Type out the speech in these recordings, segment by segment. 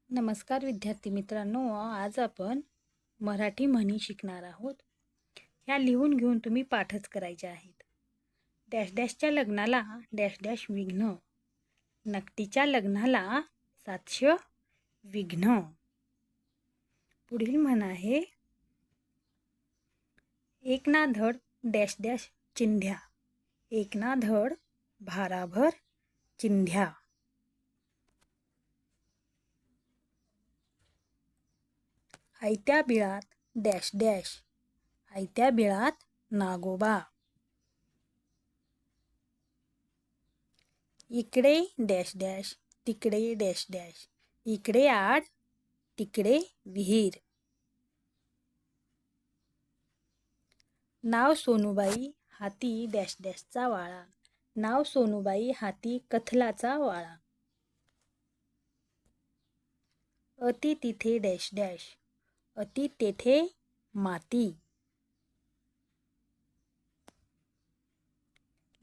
नमस्कार विद्यार्थी मित्रांनो, आज आपण मराठी म्हणी शिकणार आहोत. ह्या लिहून घेऊन तुम्ही पाठच करायचे आहेत. डॅश डॅशच्या लग्नाला डॅश डॅश विघ्न, नकटीच्या लग्नाला 700 विघ्न. पुढील म्हण आहे, एक ना धड डॅश डॅश चिंध्या, एक ना धड भाराभर चिंध्या. आयत्या बिळात डॅश डॅश, आयत्या बिळात नागोबा. इकडे डॅश डॅश, तिकडे डॅश डॅश, इकडे आड तिकडे विहीर. नाव सोनूबाई हाती डॅश डॅशचा वाळा, नाव सोनूबाई हाती कथलाचा वाळा. अति तिथे डॅश डॅश, अति तेथे माती.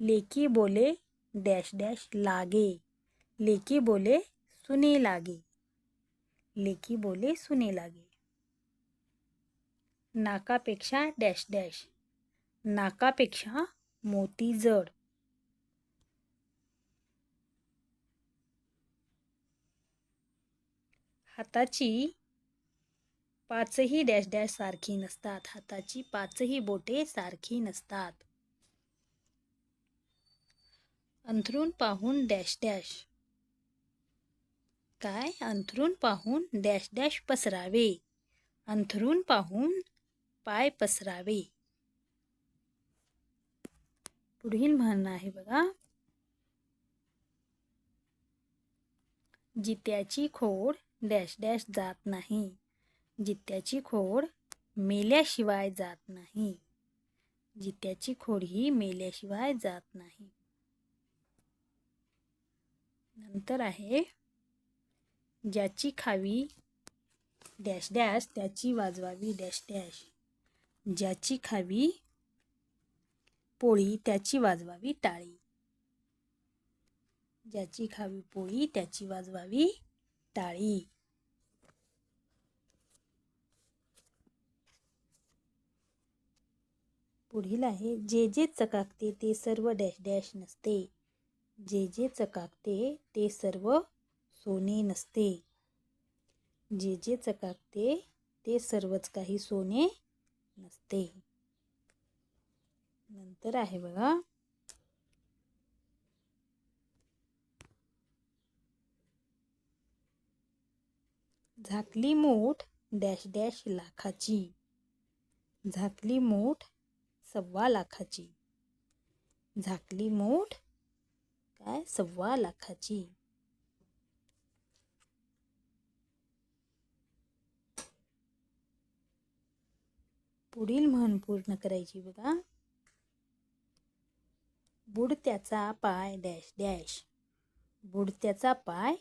लेकी बोले डॅश डॅश लागे, लेकी बोले सुने लागे, लेकी बोले सुने लागे. नाकापेक्षा डॅश डॅश, नाकापेक्षा मोती जड. हाताची पाचही डॅश डॅश सारखी नसतात, हाताची पाचही बोटे सारखी नसतात. अंथरूण पाहून डॅश डॅश, काय अंथरूण पाहून डॅश डॅश पसरावे, अंथरूण पाहून पाय पसरावे. पुढील म्हण आहे बघा, जित्याची खोड डॅश डॅश जात नाही, जित्याची खोड मेल्याशिवाय जात नाही, जित्याची खोड ही मेल्याशिवाय जात नाही. नंतर आहे, ज्याची खावी डॅश डॅश त्याची वाजवावी डॅश डॅश, ज्याची खावी पोळी त्याची वाजवावी टाळी, ज्याची खावी पोळी त्याची वाजवावी टाळी. पुढील आहे, जे जे चकाकते ते सर्व डॅश डॅश नसते, जे जे चकाकते ते सर्व सोने नसते, जे जे चकाकते ते सर्वच काही सोने नसते. नंतर आहे बघा, झाकली मूठ डॅश डॅश लाखाची, झाकली मूठ 1.25 लाखाची, झाकली मूठ काय 1.25 लाखाची. पुढील म्हण पूर्ण करायची बघा, बुडत्याचा पाय डॅश डॅश, बुडत्याचा पाय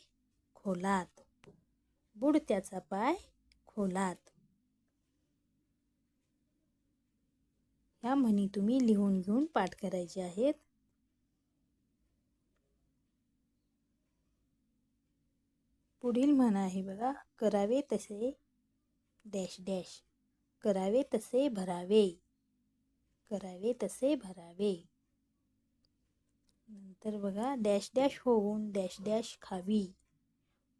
खोलात, बुडत्याचा पाय खोलात. ह्या म्हणी तुम्ही लिहून घेऊन पाठ करायचे आहेत. पुढील म्हण आहे बघा, करावे तसे डॅश डॅश, करावे तसे भरावे, करावे तसे भरावे. नंतर बघा, डॅश डॅश होऊन डॅश डॅश खावी,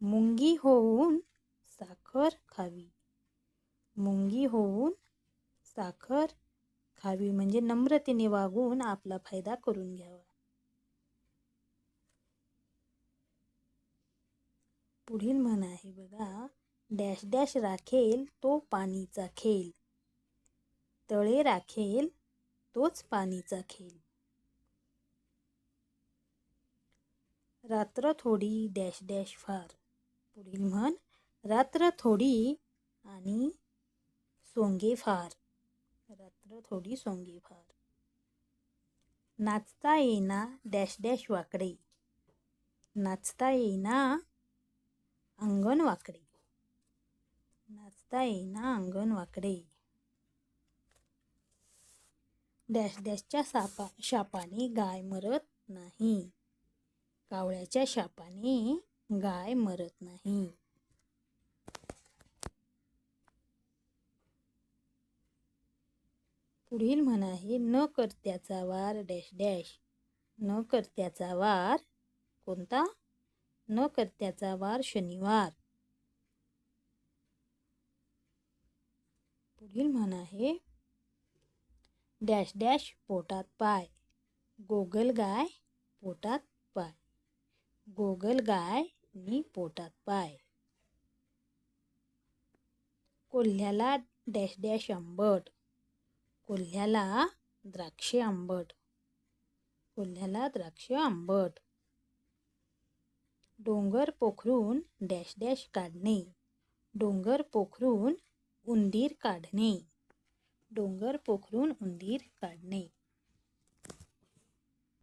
मुंगी होऊन साखर खावी, मुंगी होऊन साखर खावी म्हणजे नम्रतेने वागून आपला फायदा करून घ्यावा. पुढील म्हण आहे बघा, डॅश डॅश राखेल तो पाणीचा खेळ, तळे राखेल तोच पाणीचा खेळ. रात्र थोडी डॅश डॅश फार, पुढील म्हण, रात्र थोडी आणि सोंगे फार, रात्र थोडी सोंगे फार. नाचता येईना डॅश डॅश वाकडे, नाचता येईना अंगण वाकडे, नाचता येईना अंगण वाकडे. डॅश डॅशच्या शापाने गाय मरत नाही, कावळ्याच्या शापाने गाय मरत नाही. पुढील म्हण आहे न कर्त्याचा वार डॅश डॅश. न कर्त्याचा वार कोणता? न कर्त्याचा वार शनिवार. पुढील म्हण आहे डॅश डॅश पोटात पाय. गोगल गाय पोटात पाय. गोगल गाय नी पोटात पाय. कोल्ह्याला डॅश डॅश आंबट. कोल्ह्याला द्राक्षे आंबट. कोल्ह्याला द्राक्ष आंबट. डोंगर पोखरून डॅश डॅश काढणे. डोंगर पोखरून उंदीर काढणे. डोंगर पोखरून उंदीर काढणे.